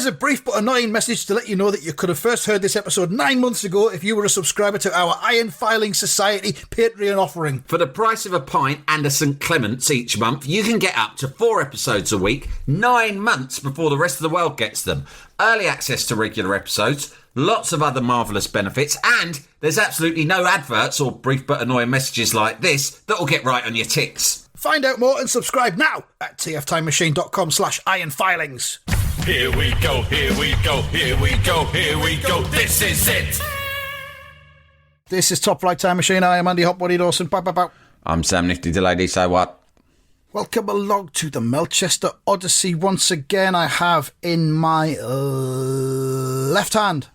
Here's a brief but annoying message to let you know that you could have first heard this episode 9 months ago if you were a subscriber to our Iron Filing Society Patreon offering. For the price of a pint and a St Clement's each month, you can get up to 4 episodes a week, 9 months before the rest of the world gets them. Early access to regular episodes, lots of other marvellous benefits, and there's absolutely no adverts or brief but annoying messages like this that will get right on your ticks. Find out more and subscribe now at tftimemachine.com/ironfilings. Here we go, here we go, here we go, here we go, this is it! This is Top Flight Time Machine. I am Andy Hotbody Dawson. Bow, bow, bow. I'm Sam Nifty Delaney, so what? Welcome along to the Melchester Odyssey. Once again, I have in my left hand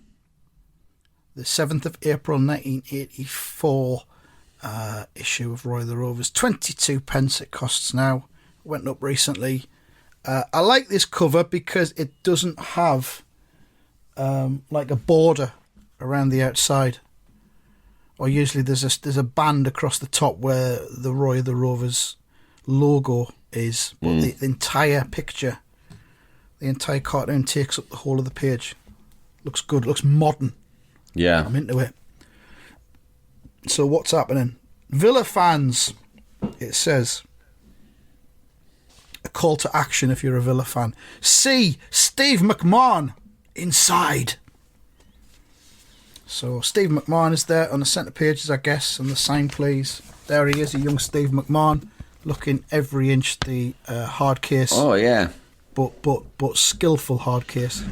the 7th of April 1984 issue of Roy the Rovers. 22 pence it costs now. Went up recently. I like this cover because it doesn't have like a border around the outside. Or usually there's a band across the top where the Roy the Rovers logo is, but the entire picture, the entire cartoon takes up the whole of the page. Looks good, looks modern. Yeah. I'm into it. So what's happening? Villa fans, it says, a call to action if you're a Villa fan. See Steve McMahon inside. So Steve McMahon is there on the centre pages, I guess, on the sign, please. There he is, a young Steve McMahon, looking every inch the hard case. Oh, yeah. But skillful hard case.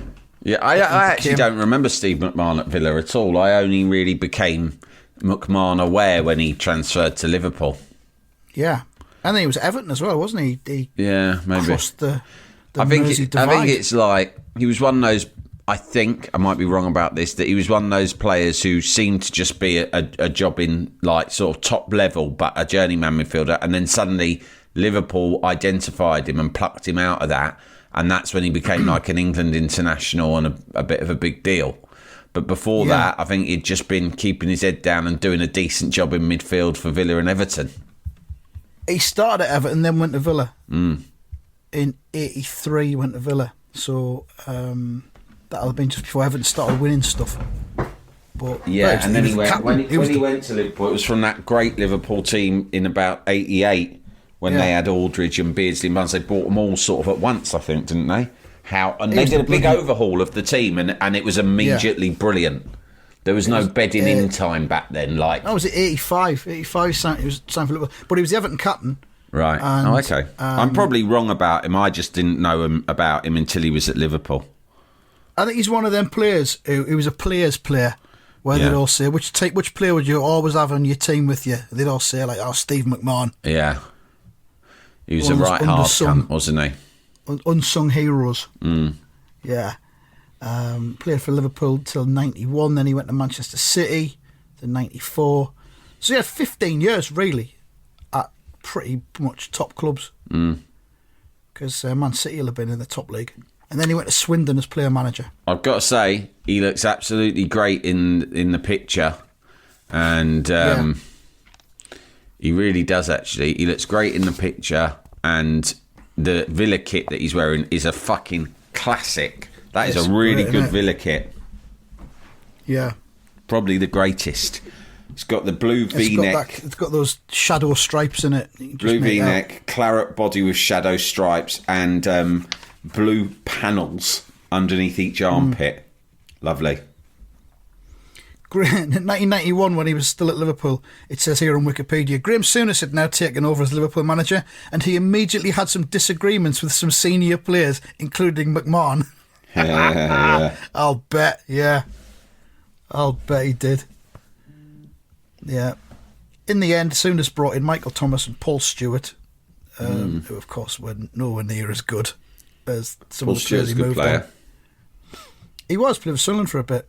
Yeah, I actually don't remember Steve McMahon at Villa at all. I only really became McMahon aware when he transferred to Liverpool. Yeah. And then he was at Everton as well, wasn't he? Yeah, maybe. Crossed the I think Mersey divide. I think it's like he was one of those. I think I might be wrong about this. That he was one of those players who seemed to just be a job in like sort of top level, but a journeyman midfielder, and then suddenly Liverpool identified him and plucked him out of that, and that's when he became like an England international and a bit of a big deal. But before that, I think he'd just been keeping his head down and doing a decent job in midfield for Villa and Everton. He started at Everton, then went to Villa. In '83, he went to Villa. So that'll have been just before Everton started winning stuff. But yeah, and then he went when he went to Liverpool. It was from that great Liverpool team in about '88 when they had Aldridge and Beardsley and Barnes. They bought them all sort of at once, I think, didn't they? And they did a big overhaul of the team, and it was immediately brilliant. There was no bedding in time back then. Like, was it 85? 85, he was signed for Liverpool. But he was the Everton captain. Right. And, okay. I'm probably wrong about him. I just didn't know about him until he was at Liverpool. I think he's one of them players who was a player's player, where they'd all say, which player would you always have on your team with you? They'd all say, like, Steve McMahon. Yeah. He was a right hard cunt, wasn't he? Unsung heroes. Yeah. Played for Liverpool till 91, then he went to Manchester City to 94. So he had 15 years really at pretty much top clubs, because Man City will have been in the top league, and then he went to Swindon as player manager. I've got to say he looks absolutely great in the picture, and he really does actually. He looks great in the picture, and the Villa kit that he's wearing is a fucking classic. That is a really good Villa kit. Yeah. Probably the greatest. It's got the blue V-neck. It's got those shadow stripes in it. Blue V-neck, claret body with shadow stripes, and blue panels underneath each armpit. Lovely. In 1991, when he was still at Liverpool, it says here on Wikipedia, Graham Souness had now taken over as Liverpool manager, and he immediately had some disagreements with some senior players, including McMahon. I'll bet he did. Yeah. In the end, Souness brought in Michael Thomas and Paul Stewart, who of course were nowhere near as good as some Paul of the Stewart's players he moved on. He was playing for Sunderland for a bit,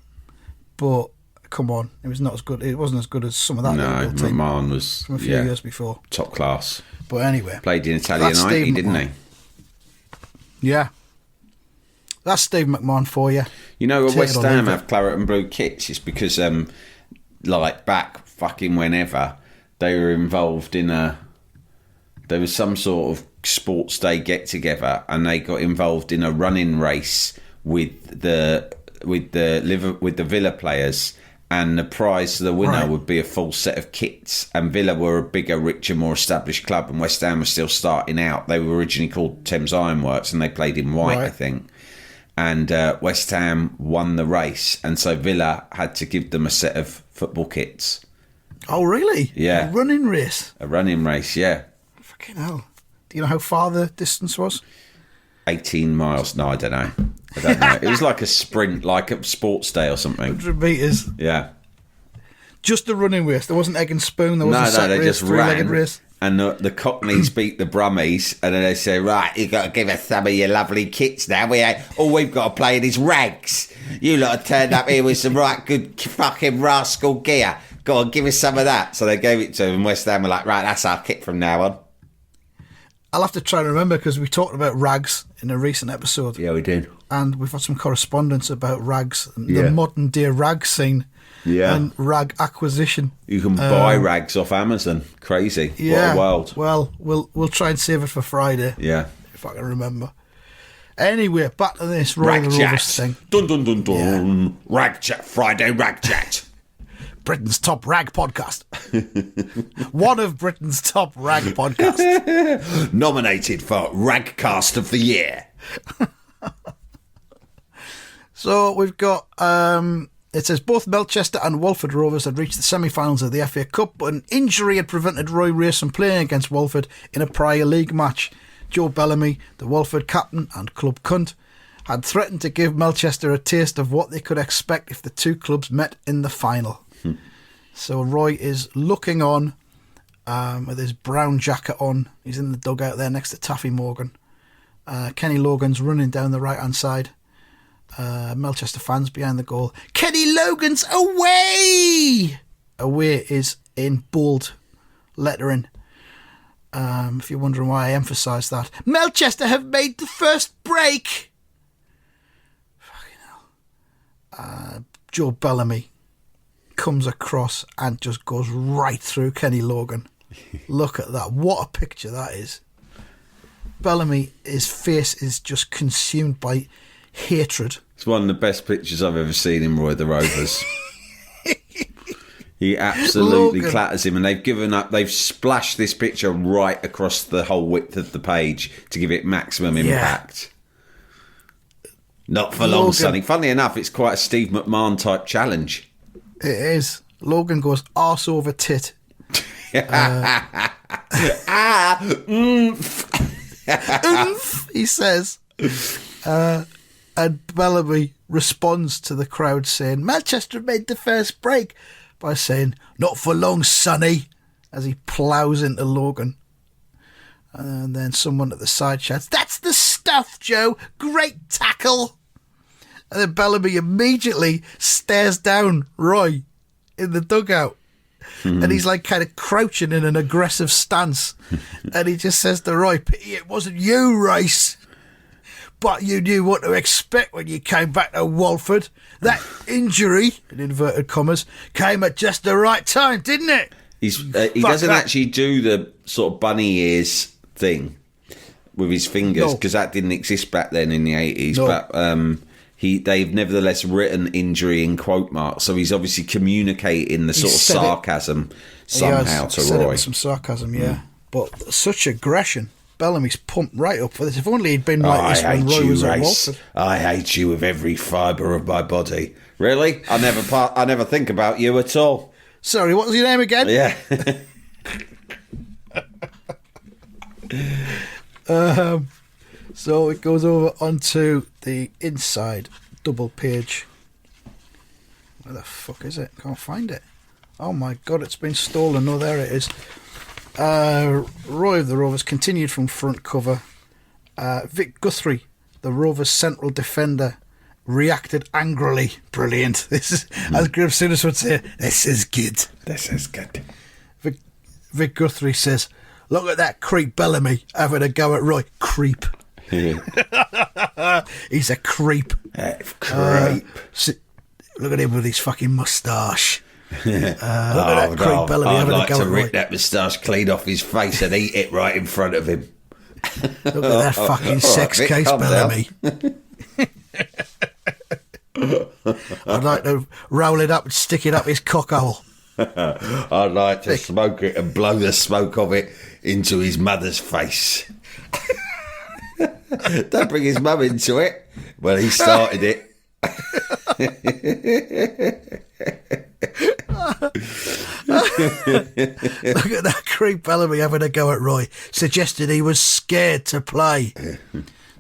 but come on, it was not as good. It wasn't as good as some of that. No, McMahon was from a few years before, top class. But anyway, played in Italian United, didn't he? Yeah. That's Steve McMahon for you. You know, West Ham have claret and blue kits. It's because, like, back fucking whenever, they were involved in there was some sort of sports day get-together, and they got involved in a running race with the Villa players, and the prize to the winner would be a full set of kits. And Villa were a bigger, richer, more established club, and West Ham was still starting out. They were originally called Thames Ironworks, and they played in white, I think. And West Ham won the race, and so Villa had to give them a set of football kits. Oh, really? Yeah. A running race? A running race, yeah. Fucking hell. Do you know how far the distance was? 18 miles. No, I don't know. It was like a sprint, like a sports day or something. 100 metres. Yeah. Just a running race. There wasn't egg and spoon. There wasn't a sack race, just three-legged ran. race. And the Cockneys beat the Brummies, and then they say, right, you've got to give us some of your lovely kits now. All we've got to play in is rags. You lot have turned up here with some right good fucking rascal gear. Go on, give us some of that. So they gave it to them, and West Ham were like, right, that's our kit from now on. I'll have to try and remember, because we talked about rags in a recent episode. Yeah, we did. And we've had some correspondence about rags, and the modern day rag scene. Yeah. And rag acquisition. You can buy rags off Amazon. Crazy. Yeah. What a world. Well, we'll try and save it for Friday. Yeah. If I can remember. Anyway, back to this Roy the Rovers thing. Dun dun dun dun. Yeah. Rag chat. Friday rag chat. Britain's top rag podcast. One of Britain's top rag podcasts. Nominated for Ragcast of the Year. So we've got... it says both Melchester and Walford Rovers had reached the semi-finals of the FA Cup, but an injury had prevented Roy Race from playing against Walford in a prior league match. Joe Bellamy, the Walford captain and club cunt, had threatened to give Melchester a taste of what they could expect if the two clubs met in the final. So Roy is looking on with his brown jacket on. He's in the dugout there next to Taffy Morgan. Kenny Logan's running down the right-hand side. Melchester fans behind the goal. Kenny Logan's away! Away is in bold lettering. If you're wondering why I emphasise that. Melchester have made the first break! Fucking hell. Joe Bellamy comes across and just goes right through Kenny Logan. Look at that. What a picture that is. Bellamy, his face is just consumed by hatred. It's one of the best pictures I've ever seen in Roy the Rovers. He absolutely clatters him, and they've given up. They've splashed this picture right across the whole width of the page to give it maximum impact. Not for long, Sonny. Funnily enough, it's quite a Steve McMahon type challenge. It is. Logan goes arse over tit. He says. And Bellamy responds to the crowd saying, Melchester made the first break, by saying, not for long, Sonny, as he ploughs into Logan. And then someone at the side shouts, that's the stuff, Joe. Great tackle. And then Bellamy immediately stares down Roy in the dugout. Mm-hmm. And he's like kind of crouching in an aggressive stance. And he just says to Roy, pity it wasn't you, Rice. But you knew what to expect when you came back to Walford. That injury, in inverted commas, came at just the right time, didn't it? He doesn't actually do the sort of bunny ears thing with his fingers, because that didn't exist back then in the 80s. No. But they've nevertheless written injury in quote marks, so he's obviously communicating the sort of sarcasm somehow to Roy. It with some sarcasm, yeah. But such aggression. Bellamy's pumped right up for this. If only he'd been like this when Roy was at Walford. I hate you with every fibre of my body. Really? I never think about you at all. Sorry, what was your name again? Yeah. So it goes over onto the inside double page. Where the fuck is it? Can't find it. Oh my God, it's been stolen. Oh, there it is. Roy of the Rovers continued from front cover. Vic Guthrie, the Rovers' central defender, reacted angrily. Brilliant. This is, as Griff Souness would say, this is good. This is good. Vic Guthrie says, look at that creep Bellamy having a go at Roy. Creep. He's a creep. Creep. Look at him with his fucking moustache. Look at that creep Bellamy having a go at Roy. I'd like to rip that moustache clean off his face and eat it right in front of him. Look at that fucking sex case, Bellamy. I'd like to roll it up and stick it up his cockhole. I'd like to smoke it and blow the smoke of it into his mother's face. Don't bring his mum into it. Well, he started it. Look at that creep Bellamy having a go at Roy. Suggested he was scared to play.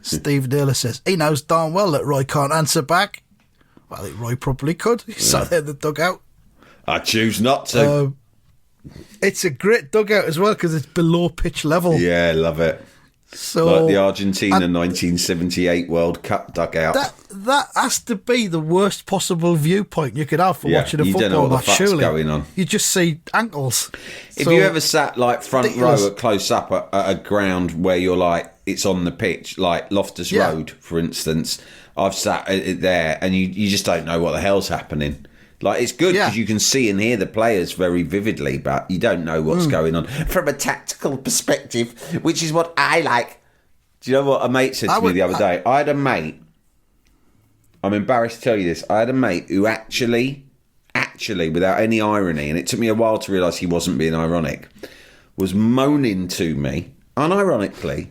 Steve Naylor says he knows darn well that Roy can't answer back. Well, I think Roy probably could. He sat there in the dugout. I choose not to. It's a great dugout as well because it's below pitch level. Yeah, love it. So like the Argentina 1978 World Cup dugout. That has to be the worst possible viewpoint you could have for watching a football match. You don't know what the fuck's going on. You just see ankles. If you ever sat like front row at close up at a ground where you're like, it's on the pitch, like Loftus Road, for instance, I've sat there and you just don't know what the hell's happening. Like, it's good because you can see and hear the players very vividly, but you don't know what's going on from a tactical perspective, which is what I like. Do you know what a mate said to me the other day? I had a mate, I'm embarrassed to tell you this, I had a mate who actually, without any irony, and it took me a while to realise he wasn't being ironic, was moaning to me, unironically,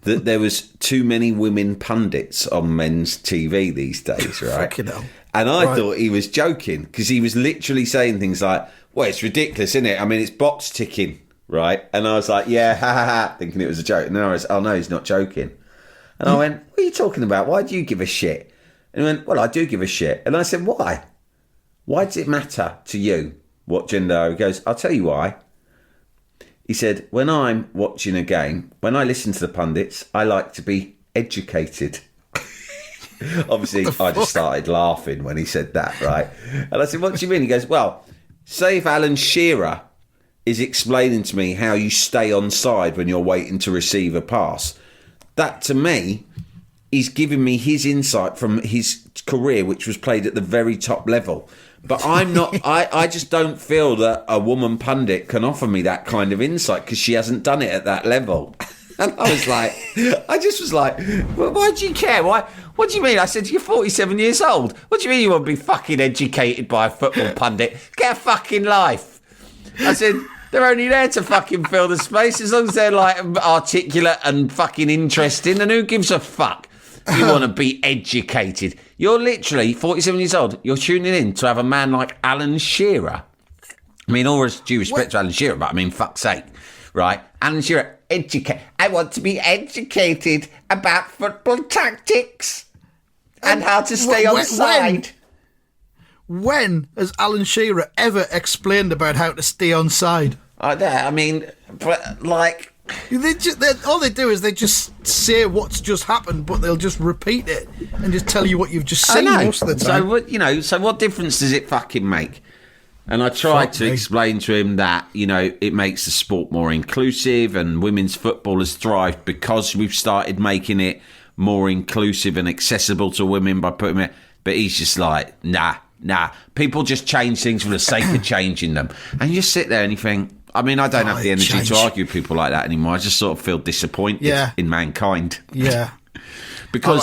that there was too many women pundits on men's TV these days, right? Fucking hell. And I thought he was joking because he was literally saying things like, well, it's ridiculous, isn't it? I mean, it's box ticking, right? And I was like, yeah, ha, ha, ha, thinking it was a joke. And then I was, oh, no, he's not joking. And I went, what are you talking about? Why do you give a shit? And he went, well, I do give a shit. And I said, why? Why does it matter to you what gender? He goes, I'll tell you why. He said, when I'm watching a game, when I listen to the pundits, I like to be educated. Obviously, I just started laughing when he said that, right? And I said, what do you mean? He goes, well, say if Alan Shearer is explaining to me how you stay on side when you're waiting to receive a pass. That, to me, is giving me his insight from his career, which was played at the very top level. But I'm not, I just don't feel that a woman pundit can offer me that kind of insight because she hasn't done it at that level. And I was like, well, why do you care? What do you mean? I said, you're 47 years old. What do you mean you want to be fucking educated by a football pundit? Get a fucking life. I said, they're only there to fucking fill the space as long as they're like articulate and fucking interesting. And who gives a fuck? You want to be educated. You're literally 47 years old. You're tuning in to have a man like Alan Shearer. I mean, all due respect to Alan Shearer, but I mean, fuck's sake, right? Alan Shearer, I want to be educated about football tactics and how to stay on side. When has Alan Shearer ever explained about how to stay on side? I mean, but like... all they do is they just say what's just happened, but they'll just repeat it and just tell you what you've just seen most of the time. So what difference does it fucking make? And I tried to explain to him that, it makes the sport more inclusive and women's football has thrived because we've started making it more inclusive and accessible to women by putting it. But he's just like, nah. People just change things for the sake of changing them. And you just sit there and you think, I mean, I don't have the energy to argue with people like that anymore. I just sort of feel disappointed in mankind. Yeah. Because...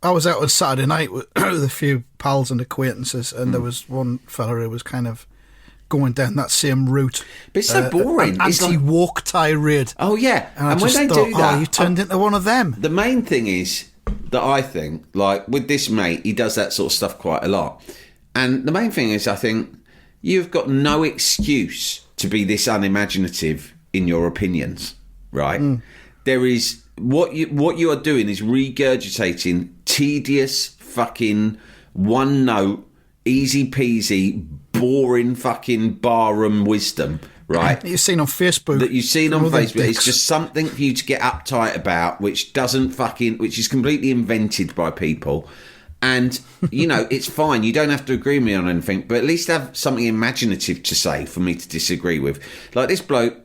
I was out on Saturday night with a few pals and acquaintances, and there was one fella who was kind of going down that same route. But it's so boring. An anti-woke tirade. Oh, yeah. And when they do that... you turned into one of them. The main thing is that I think, like, with this mate, he does that sort of stuff quite a lot. And the main thing is, I think, you've got no excuse to be this unimaginative in your opinions, right? There is... What you are doing is regurgitating tedious fucking one note, easy peasy, boring fucking barroom wisdom, right? That you've seen on Facebook. It's just something for you to get uptight about, which is completely invented by people. And, it's fine. You don't have to agree with me on anything, but at least have something imaginative to say for me to disagree with. Like this bloke,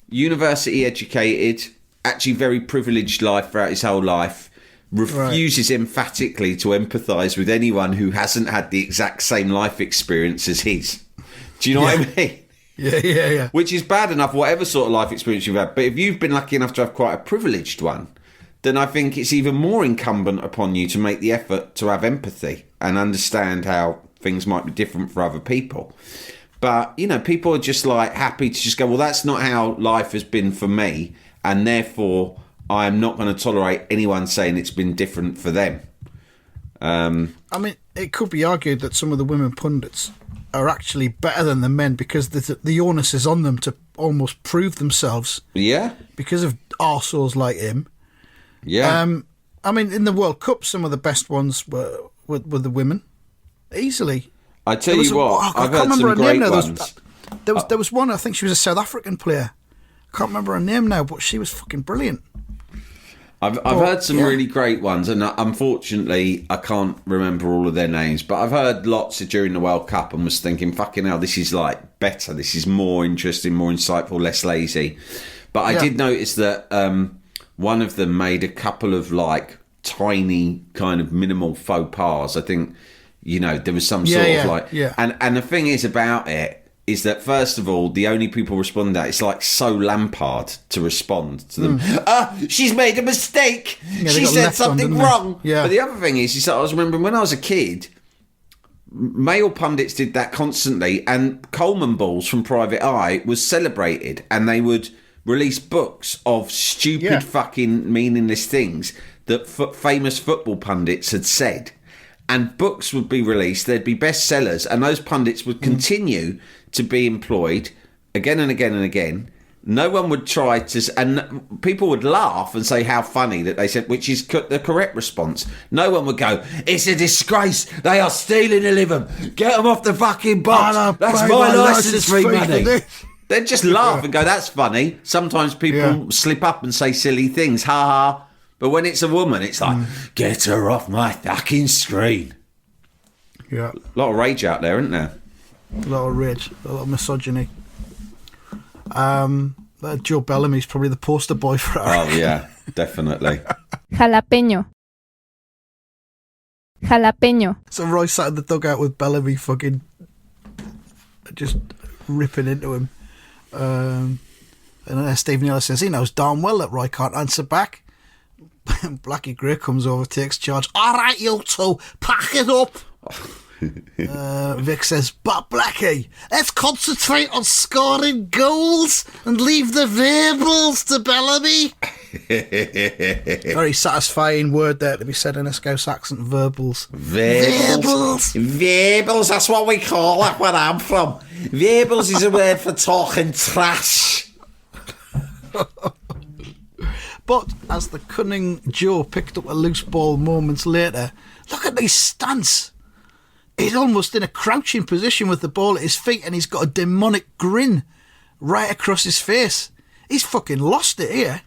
university educated, actually very privileged life throughout his whole life, refuses emphatically to empathise with anyone who hasn't had the exact same life experience as his. Do you know what I mean? Yeah. Which is bad enough, whatever sort of life experience you've had. But if you've been lucky enough to have quite a privileged one, then I think it's even more incumbent upon you to make the effort to have empathy and understand how things might be different for other people. But, you know, people are just like happy to just go, well, that's not how life has been for me, and therefore I am not going to tolerate anyone saying it's been different for them. I mean, it could be argued that some of the women pundits are actually better than the men because the onus is on them to almost prove themselves. Yeah. Because of arseholes like him. Yeah. I mean, in the World Cup, some of the best ones were the women. Easily. I tell you what, I've heard some great ones. There was one, I think she was a South African player. I can't remember her name now, but she was fucking brilliant. I've heard some really great ones, and unfortunately, I can't remember all of their names, but I've heard lots during the World Cup and was thinking, fucking hell, this is like better. This is more interesting, more insightful, less lazy. But I did notice that one of them made a couple of like tiny kind of minimal faux pas. I think, you know, there was some sort of like... Yeah. And the thing is about it is that, first of all, the only people responding to that, it's like so Lampard to respond to them. She's made a mistake. She said something wrong. Yeah. But the other thing is that I was remembering when I was a kid, male pundits did that constantly, and Coleman balls from Private Eye was celebrated, and they would release books of stupid fucking meaningless things that famous football pundits had said. And books would be released, there'd be bestsellers, and those pundits would continue to be employed again and again and again. No one would try to... And people would laugh and say how funny that they said, which is the correct response. No one would go, it's a disgrace. They are stealing a living. Get them off the fucking box. That's my licence fee money. They'd just laugh and go, that's funny. Sometimes people slip up and say silly things. Ha ha. But when it's a woman, it's like, get her off my fucking screen. Yeah. A lot of rage out there, isn't there? A lot of rage, a lot of misogyny. Joe Bellamy's probably the poster boy for it. Oh, yeah, definitely. Jalapeño. Jalapeño. So Roy sat in the dugout with Bellamy fucking just ripping into him. And then Stephen Ellis says he knows darn well that Roy can't answer back. Blackie Grey comes over, takes charge. All right, you two, pack it up. Vic says, but Blackie, let's concentrate on scoring goals and leave the verbals to Bellamy. Very satisfying word there to be said in a Scouse accent, verbals. Verbals. Verbals, that's what we call it where I'm from. Verbals is a word for talking trash. But as the cunning Joe picked up a loose ball moments later, look at his stance. He's almost in a crouching position with the ball at his feet, and he's got a demonic grin right across his face. He's fucking lost it here.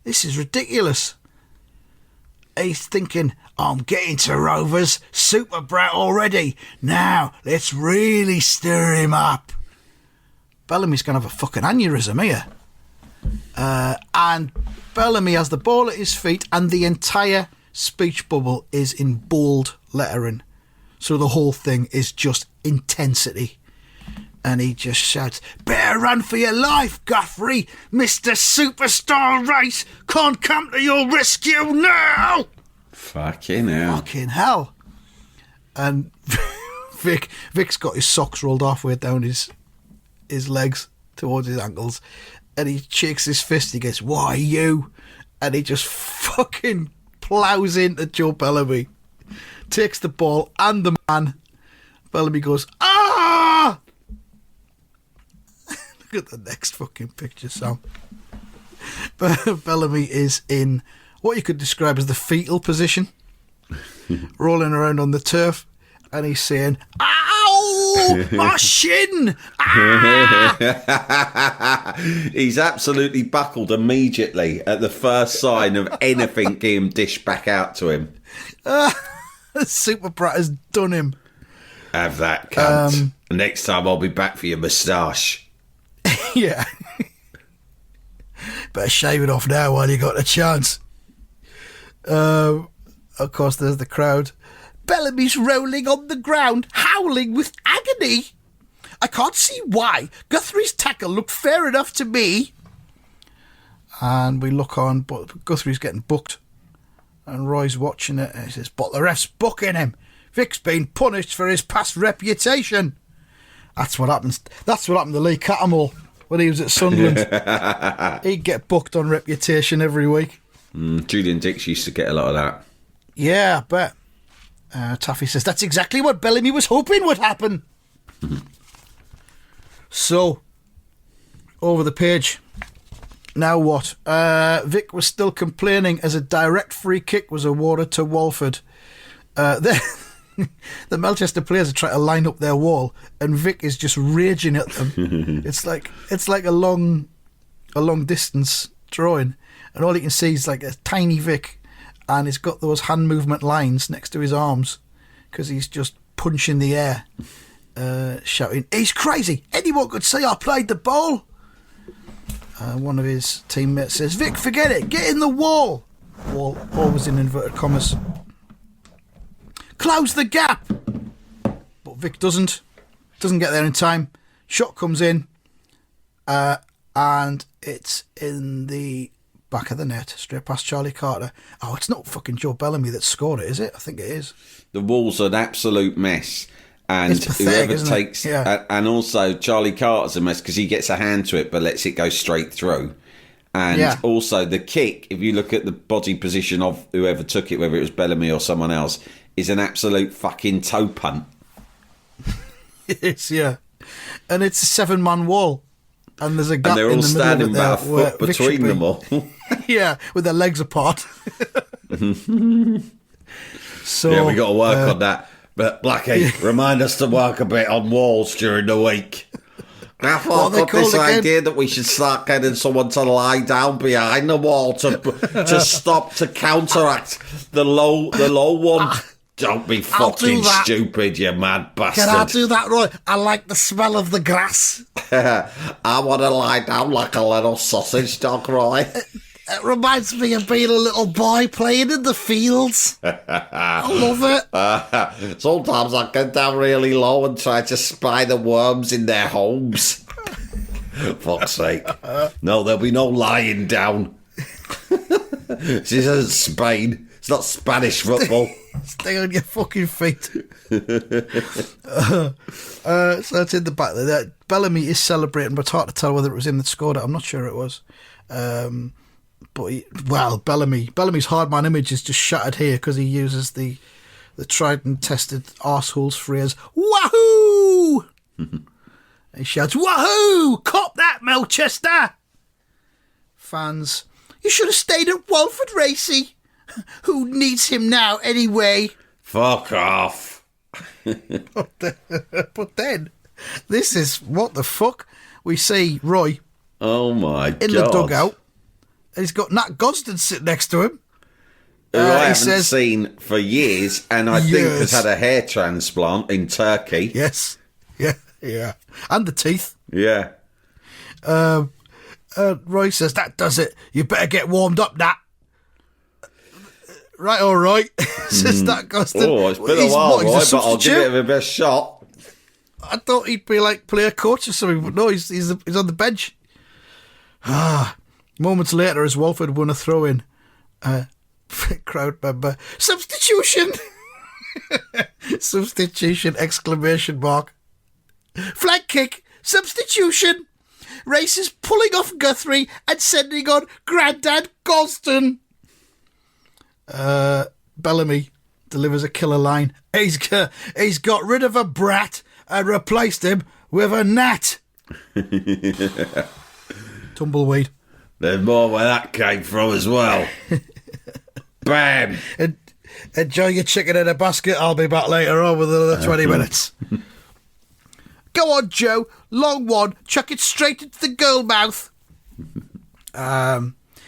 This is ridiculous. He's thinking, I'm getting to Rovers, super brat already. Now, let's really stir him up. Bellamy's going to have a fucking aneurysm here. And Bellamy has the ball at his feet, and the entire speech bubble is in bold lettering. So the whole thing is just intensity. And he just shouts, better run for your life, Guthrie. Mr. Superstar Race can't come to your rescue now. Fucking hell. Fucking hell. And Vic's got his socks rolled halfway down his legs towards his ankles. And he shakes his fist. He goes, why you? And he just fucking plows into Joe Bellamy. Takes the ball and the man. Bellamy goes, ah! Look at the next fucking picture, Sam. Bellamy is in what you could describe as the fetal position. Rolling around on the turf. And he's saying, ow! My shin! Ah! He's absolutely buckled immediately at the first sign of anything getting dished back out to him. Super Brat has done him. Have that, cunt. Next time I'll be back for your moustache. Yeah. Better shave it off now while you got a chance. Of course, there's the crowd. Bellamy's rolling on the ground, howling with agony. I can't see why. Guthrie's tackle looked fair enough to me. And we look on, but Guthrie's getting booked. And Roy's watching it, and he says, but the ref's booking him. Vic's been punished for his past reputation. That's what happens. That's what happened to Lee Cattermole when he was at Sunderland. He'd get booked on reputation every week. Julian Dix used to get a lot of that. Yeah, I bet. Taffy says, that's exactly what Bellamy was hoping would happen. So, over the page. Now what? Vic was still complaining as a direct free kick was awarded to Walford. The Melchester players are trying to line up their wall, and Vic is just raging at them. It's like a long distance drawing, and all you can see is like a tiny Vic, and he's got those hand movement lines next to his arms because he's just punching the air, shouting, "He's crazy! Anyone could say I played the ball." One of his teammates says, "Vic, forget it. Get in the wall." Wall, always in inverted commas. Close the gap. But Vic doesn't get there in time. Shot comes in, and it's in the back of the net, straight past Charlie Carter. Oh, it's not fucking Joe Bellamy that scored it, is it? I think it is. The wall's an absolute mess. And it's pathetic, whoever takes, and also Charlie Carter's a mess because he gets a hand to it but lets it go straight through. And also the kick, if you look at the body position of whoever took it, whether it was Bellamy or someone else, is an absolute fucking toe punt. It is, yeah. And it's a 7-man wall. And there's a gap in the middle. And they're all standing about a foot between them all. Yeah, with their legs apart. So yeah, we got to work on that. But Blackie, remind us to work a bit on walls during the week. I thought got this idea that we should start getting someone to lie down behind the wall to counteract the low one. Don't be fucking stupid, you mad bastard. Can I do that, Roy? I like the smell of the grass. I want to lie down like a little sausage dog, Roy. It reminds me of being a little boy playing in the fields. I love it. Sometimes I get down really low and try to spy the worms in their homes. Fuck's sake. No, there'll be no lying down. This isn't Spain. It's not Spanish football. Stay on your fucking feet. So it's in the back there. Bellamy is celebrating, but it's hard to tell whether it was him that scored it. I'm not sure it was. But Bellamy's hard man image is just shattered here because he uses the tried and tested arsehole's phrase, "Wahoo!" He shouts, "Wahoo! Cop that, Melchester!" Fans, you should have stayed at Walford, Racy. Who needs him now anyway? Fuck off. But then, this is what the fuck. We see Roy. Oh my God. In the dugout. And he's got Nat Gosden sitting next to him. Who I haven't seen for years, and I think has had a hair transplant in Turkey. Yes. Yeah. And the teeth. Yeah. Roy says, that does it. You better get warmed up, Nat. Right, all right. Says Nat Gosden. Oh, it's been a while, Roy, but I'll give it a best shot. I thought he'd be like player coach or something, but no, he's on the bench. Moments later, as Walford won a throw-in, crowd member, substitution! Substitution, exclamation mark. Flag kick, substitution! Race is pulling off Guthrie and sending on Grandad Gosden. Bellamy delivers a killer line. He's got rid of a brat and replaced him with a gnat. Tumbleweed. There's more where that came from as well. Bam! Enjoy your chicken in a basket. I'll be back later on with another 20 minutes. Go on, Joe. Long one. Chuck it straight into the girl mouth.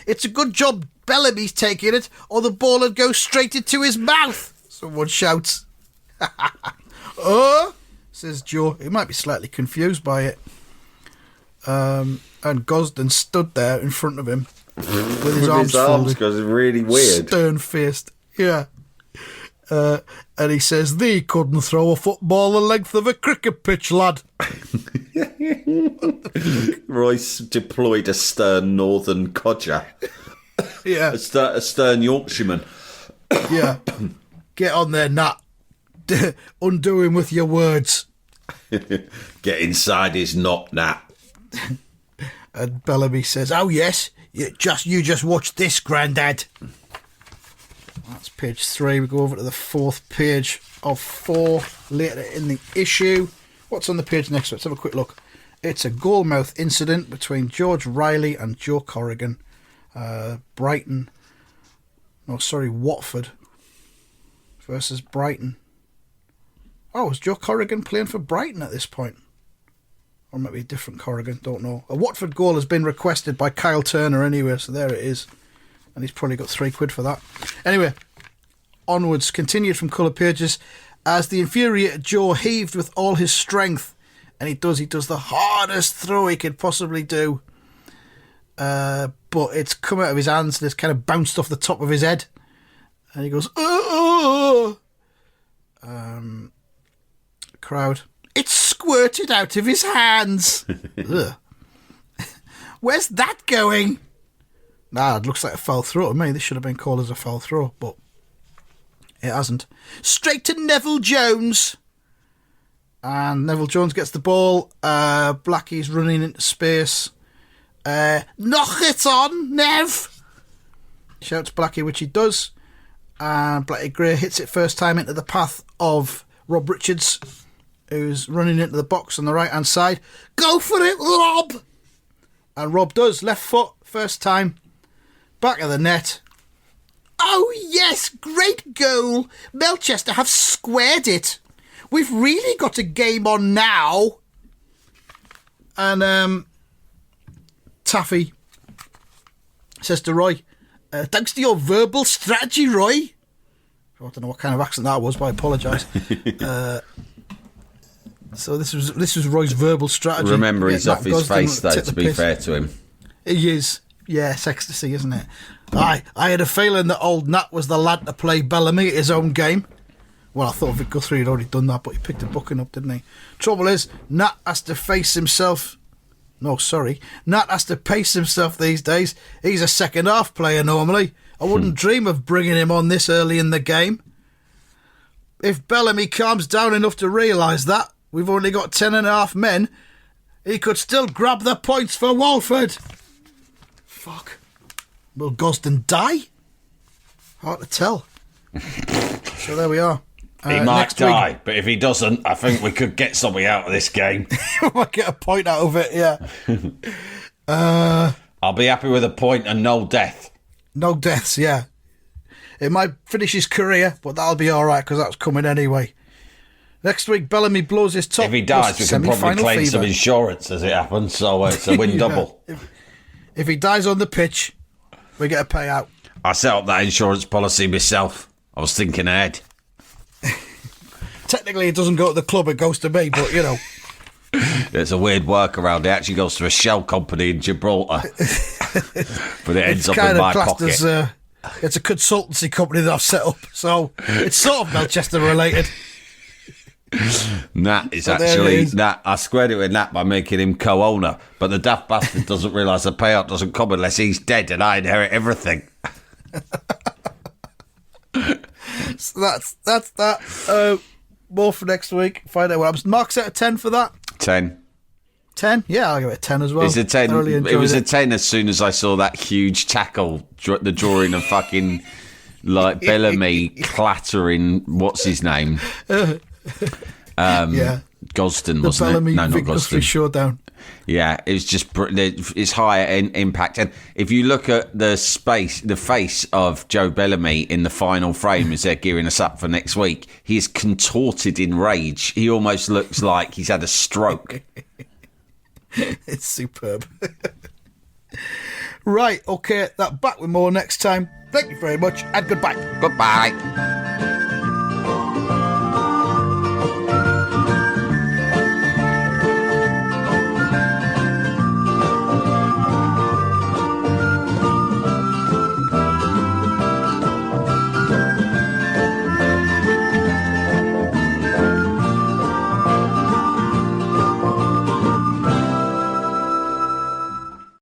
It's a good job Bellamy's taking it, or the ball would go straight into his mouth. Someone shouts. Oh, says Joe. He might be slightly confused by it. And Gosden stood there in front of him with his arms folded. Because it's really weird. Stern-faced. Yeah. And he says, "Thee couldn't throw a football the length of a cricket pitch, lad." Royce deployed a stern northern codger. Yeah. A stern Yorkshireman. Yeah. Get on there, Nat. Undo him with your words. Get inside his knot, Nat. And Bellamy says, "Oh yes, you just watch this, Grandad." That's page 3. We go over to the 4th page of 4 later in the issue. What's on the page next? Let's have a quick look. It's a goalmouth incident between George Riley and Joe Corrigan. Watford versus Brighton. Oh, is Joe Corrigan playing for Brighton at this point? Or maybe a different Corrigan, don't know. A Watford goal has been requested by Kyle Turner anyway, so there it is. And he's probably got £3 for that. Anyway, onwards, continued from colour pages, as the infuriated Joe heaved with all his strength. And he does the hardest throw he could possibly do. But it's come out of his hands and it's kind of bounced off the top of his head. And he goes, "Oh!" Crowd, "It's squirted out of his hands." "Where's that going?" Nah, it looks like a foul throw to me. This should have been called as a foul throw, but it hasn't. "Straight to Neville Jones." And Neville Jones gets the ball. Blackie's running into space. "Knock it on, Nev!" shouts Blackie, which he does. And Blackie Gray hits it first time into the path of Rob Richards, who's running into the box on the right-hand side. "Go for it, Rob!" And Rob does. Left foot, first time. Back of the net. "Oh, yes, great goal. Melchester have squared it. We've really got a game on now." And Taffy says to Roy, "Thanks to your verbal strategy, Roy." I don't know what kind of accent that was, but I apologise. So this was Roy's verbal strategy. Remember, he's off his face, though, to be fair to him. He is. Yeah, it's ecstasy, isn't it? I had a feeling that old Nat was the lad to play Bellamy at his own game. Well, I thought Vic Guthrie had already done that, but he picked a booking up, didn't he? Trouble is, Nat has to face himself. Nat has to pace himself these days. He's a second-half player normally. I wouldn't dream of bringing him on this early in the game. If Bellamy calms down enough to realise that we've only got 10.5 men, he could still grab the points for Walford. Fuck. Will Gosden die? Hard to tell. So there we are. He might die, but if he doesn't, I think we could get something out of this game. We might get a point out of it, yeah. I'll be happy with a point and no death. No deaths, yeah. It might finish his career, but that'll be all right because that's coming anyway. Next week, Bellamy blows his top. If he dies, we can probably claim some insurance as it happens, so it's a win Yeah. double. If he dies on the pitch, we get a payout. I set up that insurance policy myself. I was thinking ahead. Technically, it doesn't go to the club, it goes to me, but, you know. It's a weird workaround. It actually goes to a shell company in Gibraltar. But it ends up in my pocket. It's a consultancy company that I've set up, so it's sort of Melchester related. Nat is actually Nat. I squared it with Nat by making him co-owner, but the daft bastard doesn't realise the payout doesn't come unless he's dead and I inherit everything. So that's that. More for next week. Find out what happens. Marks out of 10 for that. 10. 10? Yeah, I'll give it a 10 as well. It's a 10. It was it. a 10 as soon as I saw that huge tackle, the drawing of fucking like Bellamy clattering. What's his name? Yeah. Gosden, The wasn't Bellamy it? No, not Vic Gosden. showdown. Yeah, it's just it's higher in impact. And if you look at the face of Joe Bellamy in the final frame as they're gearing us up for next week, he is contorted in rage. He almost looks like he's had a stroke. It's superb. Right, okay, back with more next time. Thank you very much and goodbye. Goodbye.